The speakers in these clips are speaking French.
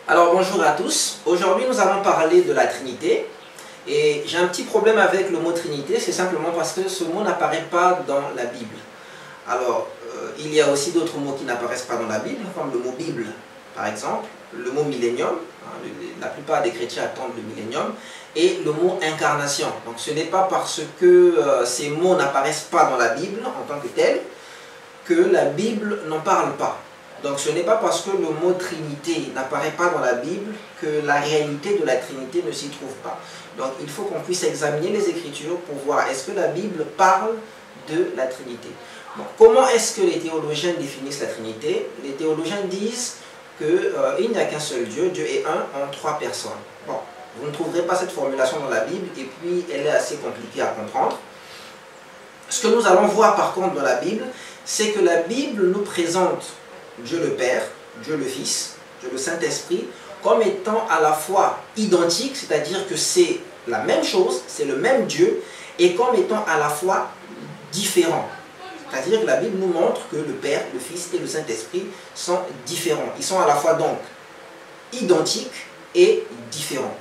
Alors bonjour à tous, aujourd'hui nous allons parler de la Trinité et j'ai un petit problème avec le mot Trinité, c'est simplement parce que ce mot n'apparaît pas dans la Bible. Alors il y a aussi d'autres mots qui n'apparaissent pas dans la Bible, comme le mot Bible par exemple, le mot millénium, la plupart des chrétiens attendent le millénium, et le mot incarnation. Donc ce n'est pas parce que ces mots n'apparaissent pas dans la Bible en tant que tels que la Bible n'en parle pas. Donc ce n'est pas parce que le mot Trinité n'apparaît pas dans la Bible que la réalité de la Trinité ne s'y trouve pas. Donc il faut qu'on puisse examiner les Écritures pour voir est-ce que la Bible parle de la Trinité. Donc, comment est-ce que les théologiens définissent la Trinité? Les théologiens disent qu'il n'y a qu'un seul Dieu, Dieu est un en trois personnes. Bon, vous ne trouverez pas cette formulation dans la Bible et puis elle est assez compliquée à comprendre. Ce que nous allons voir par contre dans la Bible, c'est que la Bible nous présente Dieu le Père, Dieu le Fils, Dieu le Saint-Esprit, comme étant à la fois identiques, c'est-à-dire que c'est la même chose, c'est le même Dieu, et comme étant à la fois différents. C'est-à-dire que la Bible nous montre que le Père, le Fils et le Saint-Esprit sont différents. Ils sont à la fois donc identiques et différents.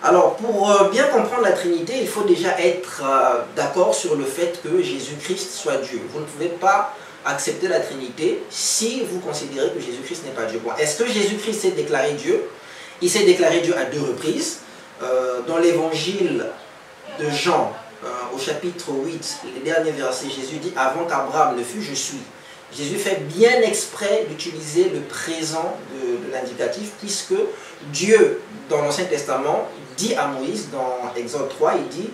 Alors, pour bien comprendre la Trinité, il faut déjà être d'accord sur le fait que Jésus-Christ soit Dieu. Vous ne pouvez pas accepter la Trinité si vous considérez que Jésus-Christ n'est pas Dieu. Bon, est-ce que Jésus-Christ s'est déclaré Dieu? Il s'est déclaré Dieu à deux reprises. Dans l'évangile de Jean, au chapitre 8, les derniers versets, Jésus dit « Avant qu'Abraham ne fût, je suis ». Jésus fait bien exprès d'utiliser le présent de l'indicatif, puisque Dieu, dans l'Ancien Testament, dit à Moïse, dans Exode 3, il dit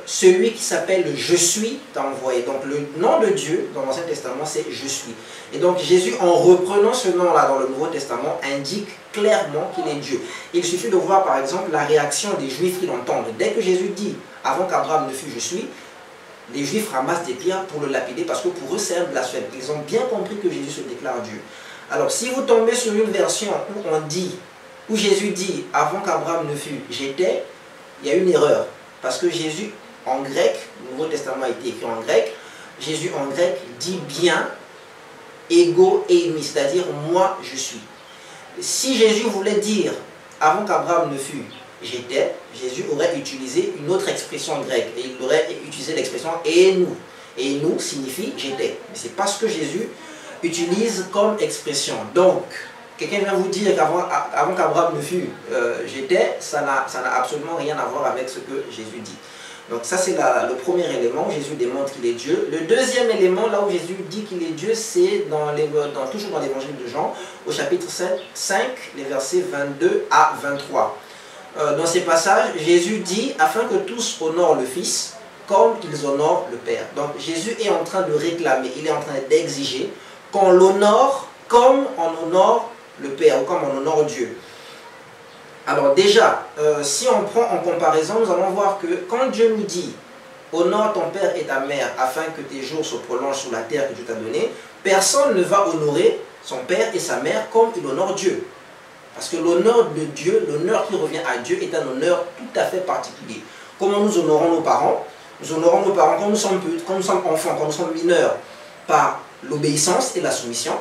celui qui s'appelle « Je suis » t'a envoyé. Donc le nom de Dieu, dans l'Ancien Testament, c'est « Je suis ». Et donc Jésus, en reprenant ce nom-là dans le Nouveau Testament, indique clairement qu'il est Dieu. Il suffit de voir par exemple la réaction des Juifs qui l'entendent. Dès que Jésus dit « Avant qu'Abraham ne fût, je suis », les Juifs ramassent des pierres pour le lapider parce que pour eux c'est un blasphème. Ils ont bien compris que Jésus se déclare Dieu. Alors si vous tombez sur une version où Jésus dit « Avant qu'Abraham ne fût, j'étais », il y a une erreur. Parce que Jésus en grec, le Nouveau Testament a été écrit en grec, Jésus en grec dit bien ego eimi, c'est-à-dire moi je suis. Si Jésus voulait dire avant qu'Abraham ne fût, j'étais, Jésus aurait utilisé une autre expression grecque et il aurait utilisé l'expression et nous. Et nous signifie j'étais. Mais c'est pas ce que Jésus utilise comme expression. Donc, quelqu'un vient vous dire qu'avant qu'Abraham ne fût, j'étais, ça n'a absolument rien à voir avec ce que Jésus dit. Donc ça c'est le premier élément où Jésus démontre qu'il est Dieu. Le deuxième élément, là où Jésus dit qu'il est Dieu, c'est toujours dans l'évangile de Jean, au chapitre 5, les versets 22 à 23. Dans ces passages, Jésus dit « Afin que tous honorent le Fils, comme ils honorent le Père ». Donc Jésus est en train de réclamer, il est en train d'exiger qu'on l'honore comme on honore le Père, ou comme on honore Dieu. Alors déjà, si on prend en comparaison, nous allons voir que quand Dieu nous dit « Honore ton père et ta mère afin que tes jours se prolongent sur la terre que Dieu t'a donnée », personne ne va honorer son père et sa mère comme il honore Dieu. Parce que l'honneur de Dieu, l'honneur qui revient à Dieu est un honneur tout à fait particulier. Comment nous honorons nos parents? Nous honorons nos parents quand nous sommes enfants, quand nous sommes mineurs, par l'obéissance et la soumission.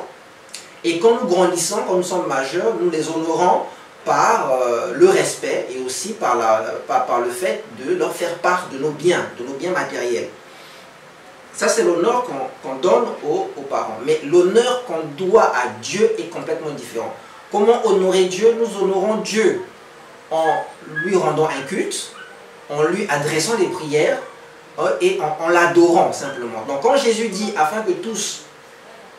Et quand nous grandissons, quand nous sommes majeurs, nous les honorons par le respect et aussi par le fait de leur faire part de nos biens matériels. Ça, c'est l'honneur qu'on donne aux parents. Mais l'honneur qu'on doit à Dieu est complètement différent. Comment honorer Dieu? Nous honorons Dieu en lui rendant un culte, en lui adressant des prières et en l'adorant simplement. Donc quand Jésus dit « Afin que tous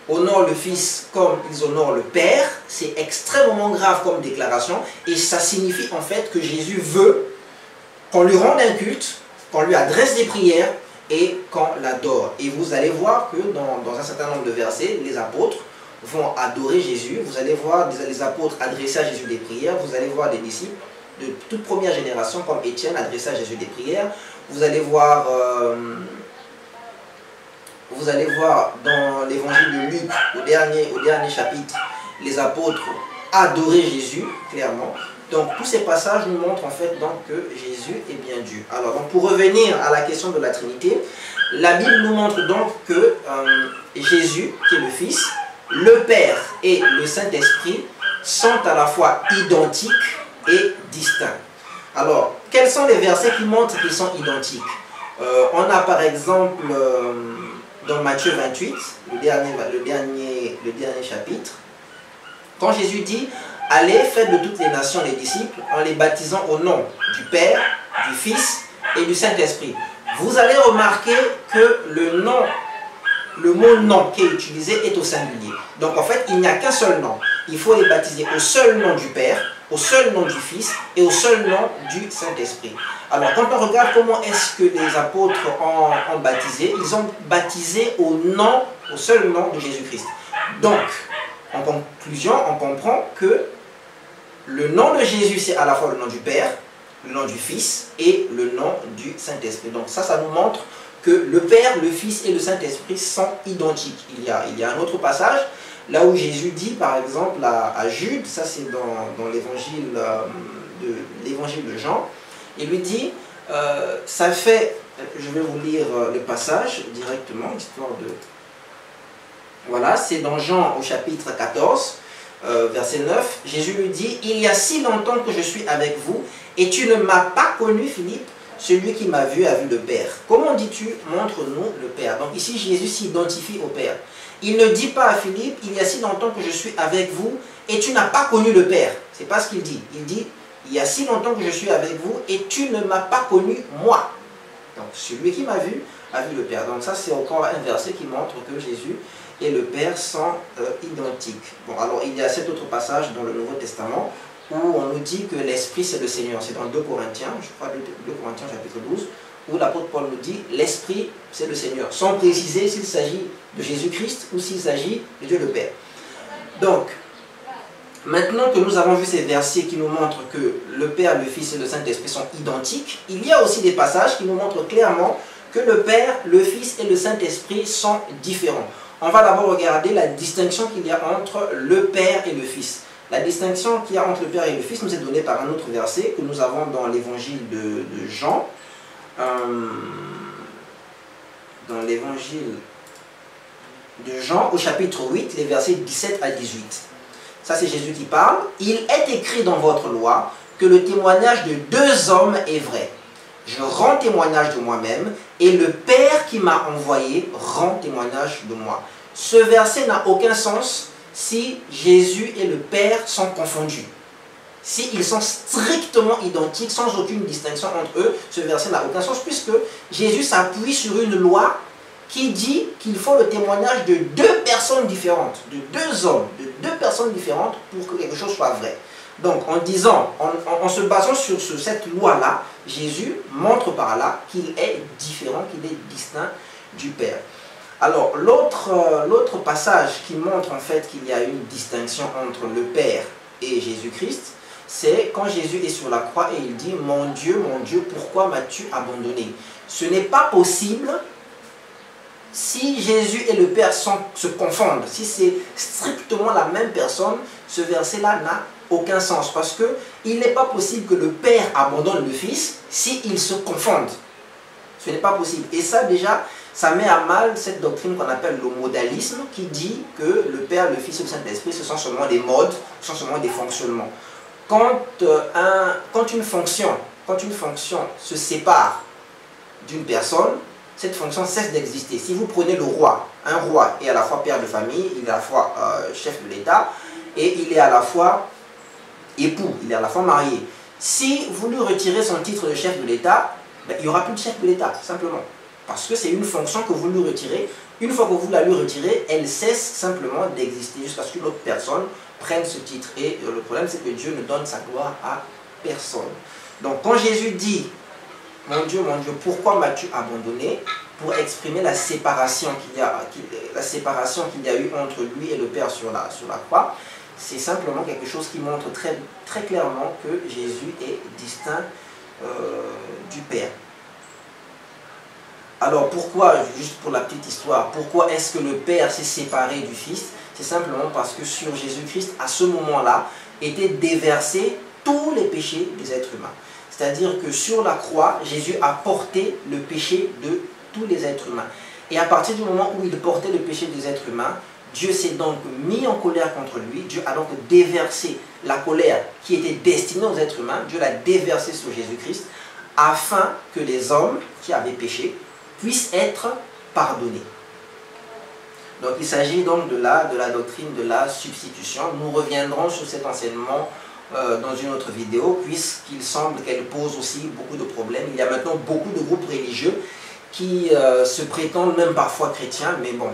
honorent le Fils comme ils honorent le Père », c'est extrêmement grave comme déclaration et ça signifie en fait que Jésus veut qu'on lui rende un culte, qu'on lui adresse des prières et qu'on l'adore. Et vous allez voir que dans un certain nombre de versets, les apôtres vont adorer Jésus. Vous allez voir les apôtres adresser à Jésus des prières. Vous allez voir des disciples de toute première génération comme Étienne adresser à Jésus des prières. Vous allez voir dans l'évangile de Luc, au dernier chapitre, les apôtres adorer Jésus, clairement. Donc tous ces passages nous montrent en fait donc, que Jésus est bien Dieu. Alors donc, pour revenir à la question de la Trinité, la Bible nous montre donc que Jésus, qui est le Fils, le Père et le Saint-Esprit sont à la fois identiques et distincts. Alors, quels sont les versets qui montrent qu'ils sont identiques? On a par exemple dans Matthieu 28, le dernier chapitre, quand Jésus dit « Allez, faites de toutes les nations les disciples en les baptisant au nom du Père, du Fils et du Saint-Esprit ». Vous allez remarquer que le mot « nom » qui est utilisé est au singulier. Donc en fait, il n'y a qu'un seul nom. Il faut les baptiser au seul nom du Père, au seul nom du Fils et au seul nom du Saint-Esprit. Alors quand on regarde comment est-ce que les apôtres ont baptisé, ils ont baptisé au seul nom de Jésus-Christ. Donc, en conclusion, on comprend que le nom de Jésus, c'est à la fois le nom du Père, le nom du Fils et le nom du Saint-Esprit. Donc ça nous montre que le Père, le Fils et le Saint-Esprit sont identiques. Il y a un autre passage, là où Jésus dit par exemple à Jude, ça c'est dans l'évangile de Jean, il lui dit, ça fait, je vais vous lire le passage directement, histoire de... Voilà, c'est dans Jean au chapitre 14, verset 9, Jésus lui dit, « Il y a si longtemps que je suis avec vous, et tu ne m'as pas connu, Philippe, celui qui m'a vu a vu le Père. Comment dis-tu, montre-nous le Père ?» Donc ici, Jésus s'identifie au Père. Il ne dit pas à Philippe, « Il y a si longtemps que je suis avec vous, et tu n'as pas connu le Père. » C'est pas ce qu'il dit. Il dit, « Il y a si longtemps que je suis avec vous, et tu ne m'as pas connu, moi. » Donc celui qui m'a vu a vu le Père. Donc ça, c'est encore un verset qui montre que Jésus et le Père sont identiques. Bon, alors il y a cet autre passage dans le Nouveau Testament où on nous dit que l'Esprit c'est le Seigneur. C'est dans 2 Corinthiens, je crois 2 Corinthiens chapitre 12, où l'apôtre Paul nous dit l'Esprit c'est le Seigneur, sans préciser s'il s'agit de Jésus-Christ ou s'il s'agit de Dieu le Père. Donc, maintenant que nous avons vu ces versets qui nous montrent que le Père, le Fils et le Saint-Esprit sont identiques, il y a aussi des passages qui nous montrent clairement que le Père, le Fils et le Saint-Esprit sont différents. On va d'abord regarder la distinction qu'il y a entre le Père et le Fils. La distinction qu'il y a entre le Père et le Fils nous est donnée par un autre verset que nous avons dans l'évangile de Jean. Dans l'évangile de Jean, au chapitre 8, les versets 17 à 18. Ça, c'est Jésus qui parle. « Il est écrit dans votre loi que le témoignage de 2 hommes est vrai. Je rends témoignage de moi-même, et le Père qui m'a envoyé rend témoignage de moi. » Ce verset n'a aucun sens si Jésus et le Père sont confondus. S'ils sont strictement identiques, sans aucune distinction entre eux, ce verset n'a aucun sens, puisque Jésus s'appuie sur une loi qui dit qu'il faut le témoignage de 2 personnes différentes, de 2 hommes, de 2 personnes différentes pour que quelque chose soit vrai. Donc, en se basant sur cette loi-là, Jésus montre par là qu'il est différent, qu'il est distinct du Père. Alors, l'autre passage qui montre en fait qu'il y a une distinction entre le Père et Jésus-Christ, c'est quand Jésus est sur la croix et il dit « Mon Dieu, pourquoi m'as-tu abandonné ?» Ce n'est pas possible si Jésus et le Père se confondent. Si c'est strictement la même personne, ce verset-là n'a aucun sens. Parce qu'il n'est pas possible que le Père abandonne le Fils s'ils se confondent. Ce n'est pas possible. Et ça, déjà, ça met à mal cette doctrine qu'on appelle le modalisme, qui dit que le Père, le Fils et le Saint-Esprit, ce sont seulement des modes, ce sont seulement des fonctionnements. Quand une fonction se sépare d'une personne, cette fonction cesse d'exister. Si vous prenez le roi, un roi est à la fois père de famille, il est à la fois chef de l'État, et il est à la fois époux, il est à la fois marié. Si vous lui retirez son titre de chef de l'État, ben, il n'y aura plus de chef de l'État, simplement. Parce que c'est une fonction que vous lui retirez. Une fois que vous la lui retirez, elle cesse simplement d'exister jusqu'à ce qu'une autre personne prenne ce titre. Et le problème, c'est que Dieu ne donne sa gloire à personne. Donc quand Jésus dit « Mon Dieu, pourquoi m'as-tu abandonné ?» pour exprimer la séparation qu'il y a eu entre lui et le Père sur la croix, c'est simplement quelque chose qui montre très, très clairement que Jésus est distinct du Père. Alors pourquoi, juste pour la petite histoire, pourquoi est-ce que le Père s'est séparé du Fils? C'est simplement parce que sur Jésus-Christ, à ce moment-là, étaient déversés tous les péchés des êtres humains. C'est-à-dire que sur la croix, Jésus a porté le péché de tous les êtres humains. Et à partir du moment où il portait le péché des êtres humains, Dieu s'est donc mis en colère contre lui. Dieu a donc déversé la colère qui était destinée aux êtres humains. Dieu l'a déversée sur Jésus-Christ afin que les hommes qui avaient péché puissent être pardonnés. Donc il s'agit donc de la doctrine de la substitution. Nous reviendrons sur cet enseignement dans une autre vidéo, puisqu'il semble qu'elle pose aussi beaucoup de problèmes. Il y a maintenant beaucoup de groupes religieux qui se prétendent même parfois chrétiens, mais bon,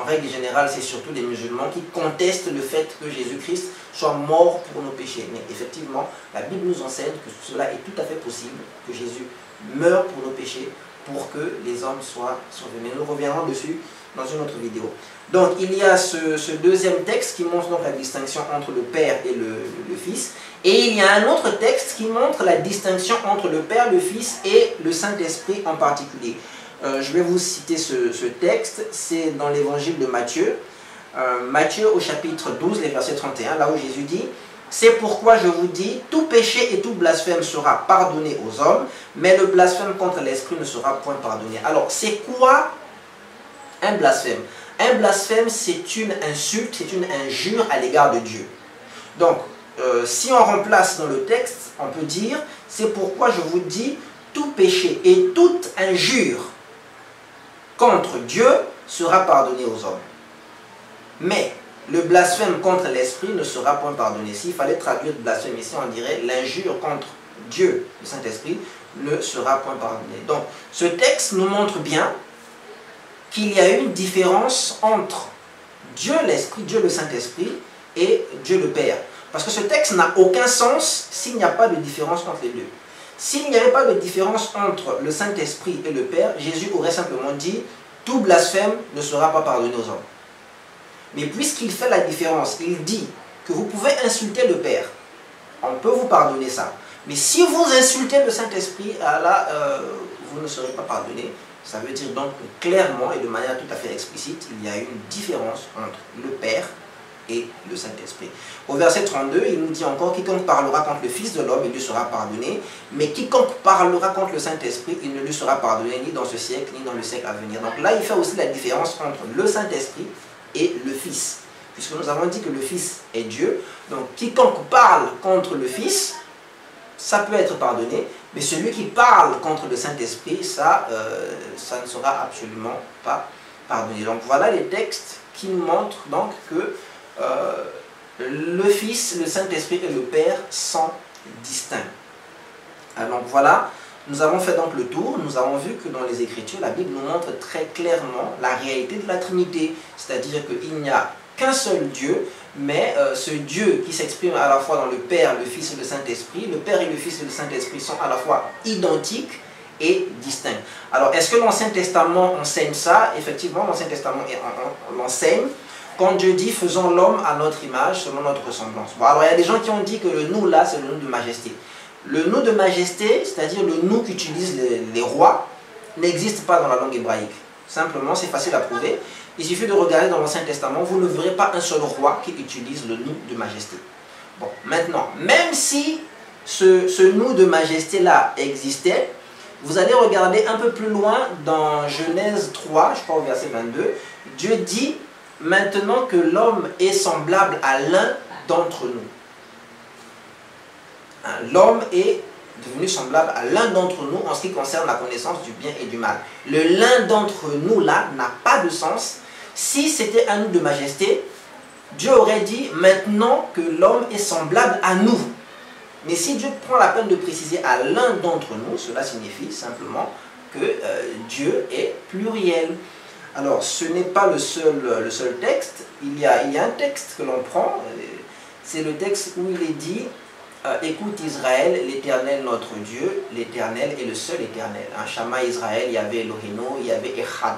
en règle générale, c'est surtout les musulmans qui contestent le fait que Jésus-Christ soit mort pour nos péchés. Mais effectivement, la Bible nous enseigne que cela est tout à fait possible, que Jésus meure pour nos péchés, pour que les hommes soient sauvés. Mais nous reviendrons dessus dans une autre vidéo. Donc, il y a ce deuxième texte qui montre donc la distinction entre le Père et le Fils. Et il y a un autre texte qui montre la distinction entre le Père, le Fils et le Saint-Esprit en particulier. Je vais vous citer ce texte, c'est dans l'évangile de Matthieu. Matthieu au chapitre 12, les versets 31, là où Jésus dit « C'est pourquoi je vous dis, tout péché et tout blasphème sera pardonné aux hommes, mais le blasphème contre l'Esprit ne sera point pardonné. » Alors, c'est quoi un blasphème? Un blasphème, c'est une insulte, c'est une injure à l'égard de Dieu. Donc, si on remplace dans le texte, on peut dire, c'est pourquoi je vous dis, tout péché et toute injure contre Dieu sera pardonné aux hommes. Mais le blasphème contre l'Esprit ne sera point pardonné. S'il fallait traduire blasphème ici, on dirait l'injure contre Dieu, le Saint-Esprit, ne sera point pardonné. Donc, ce texte nous montre bien qu'il y a une différence entre Dieu l'Esprit, Dieu le Saint-Esprit et Dieu le Père. Parce que ce texte n'a aucun sens s'il n'y a pas de différence entre les deux. S'il n'y avait pas de différence entre le Saint-Esprit et le Père, Jésus aurait simplement dit « Tout blasphème ne sera pas pardonné aux hommes ». Mais puisqu'il fait la différence, il dit que vous pouvez insulter le Père, on peut vous pardonner ça. Mais si vous insultez le Saint-Esprit, là, vous ne serez pas pardonné. Ça veut dire donc clairement et de manière tout à fait explicite, il y a une différence entre le Père et le Saint-Esprit. Au verset 32, il nous dit encore, quiconque parlera contre le Fils de l'homme, il lui sera pardonné, mais quiconque parlera contre le Saint-Esprit, il ne lui sera pardonné ni dans ce siècle, ni dans le siècle à venir. Donc là, il fait aussi la différence entre le Saint-Esprit et le Fils, puisque nous avons dit que le Fils est Dieu. Donc quiconque parle contre le Fils, ça peut être pardonné, mais celui qui parle contre le Saint-Esprit, ça ne sera absolument pas pardonné. Donc voilà les textes qui nous montrent donc que le Fils, le Saint-Esprit et le Père sont distincts. Donc voilà, nous avons fait donc le tour, nous avons vu que dans les Écritures, la Bible nous montre très clairement la réalité de la Trinité, c'est-à-dire qu'il n'y a qu'un seul Dieu, mais ce Dieu qui s'exprime à la fois dans le Père, le Fils et le Saint-Esprit, le Père et le Fils et le Saint-Esprit sont à la fois identiques et distincts. Alors, est-ce que l'Ancien Testament enseigne ça? Effectivement, l'Ancien Testament l'enseigne. Quand Dieu dit « faisons l'homme à notre image, selon notre ressemblance ». Bon, alors, il y a des gens qui ont dit que le « nous » là, c'est le « nous » de majesté. Le « nous » de majesté, c'est-à-dire le « nous » qu'utilisent les rois, n'existe pas dans la langue hébraïque. Simplement, c'est facile à prouver. Il suffit de regarder dans l'Ancien Testament, vous ne verrez pas un seul roi qui utilise le « nous » de majesté. Bon, maintenant, même si ce « nous » de majesté-là existait, vous allez regarder un peu plus loin dans Genèse 3, je crois au verset 22, Dieu dit « Maintenant que l'homme est semblable à l'un d'entre nous ». L'homme est devenu semblable à l'un d'entre nous en ce qui concerne la connaissance du bien et du mal. Le l'un d'entre nous là n'a pas de sens. Si c'était un nous de majesté, Dieu aurait dit maintenant que l'homme est semblable à nous. Mais si Dieu prend la peine de préciser à l'un d'entre nous, cela signifie simplement que Dieu est pluriel. Alors ce n'est pas le seul texte, il y a un texte que l'on prend, c'est le texte où il est dit écoute Israël, l'Éternel notre Dieu, l'Éternel est le seul Éternel. Un Shama Israël, il y avait Elohino, il y avait Echad.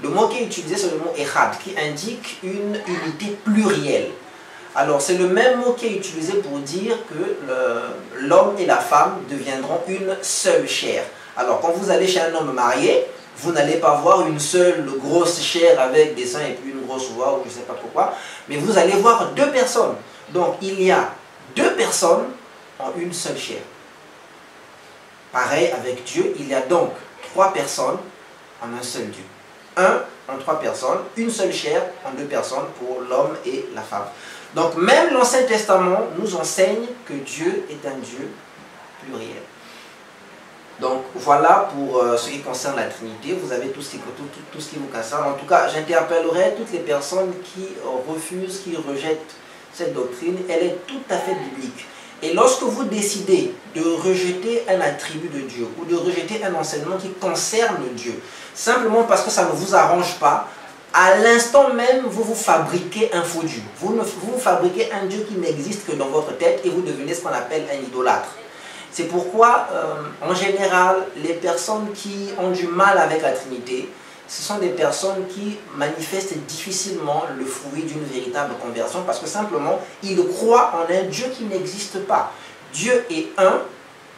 Le mot qui est utilisé, c'est le mot Echad, qui indique une unité plurielle. Alors, c'est le même mot qui est utilisé pour dire que l'homme et la femme deviendront une seule chair. Alors, quand vous allez chez un homme marié, vous n'allez pas voir une seule grosse chair avec des seins et puis une grosse voix ou je ne sais pas pourquoi, mais vous allez voir deux personnes. Donc, il y a deux personnes en une seule chair. Pareil avec Dieu, il y a donc trois personnes en un seul Dieu. un en trois personnes, une seule chair en deux personnes pour l'homme et la femme. Donc même l'Ancien Testament nous enseigne que Dieu est un Dieu pluriel. Donc voilà pour ce qui concerne la Trinité, vous avez tout ce qui vous concerne. En tout cas, j'interpellerai toutes les personnes qui refusent, qui rejettent cette doctrine. Elle est tout à fait biblique. Et lorsque vous décidez de rejeter un attribut de Dieu ou de rejeter un enseignement qui concerne Dieu, simplement parce que ça ne vous arrange pas, à l'instant même, vous vous fabriquez un faux Dieu. Vous fabriquez un Dieu qui n'existe que dans votre tête et vous devenez ce qu'on appelle un idolâtre. C'est pourquoi, en général, les personnes qui ont du mal avec la Trinité, ce sont des personnes qui manifestent difficilement le fruit d'une véritable conversion parce que simplement, ils croient en un Dieu qui n'existe pas. Dieu est un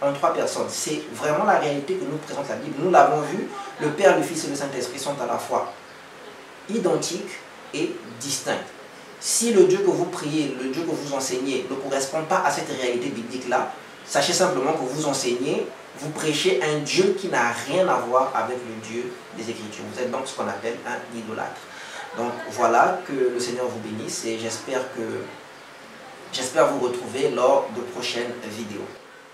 en trois personnes. C'est vraiment la réalité que nous présente la Bible. Nous l'avons vu, le Père, le Fils et le Saint-Esprit sont à la fois identiques et distincts. Si le Dieu que vous priez, le Dieu que vous enseignez ne correspond pas à cette réalité biblique-là, sachez simplement que vous enseignez, vous prêchez un Dieu qui n'a rien à voir avec le Dieu des Écritures. Vous êtes donc ce qu'on appelle un idolâtre. Donc voilà, que le Seigneur vous bénisse et j'espère vous retrouver lors de prochaines vidéos.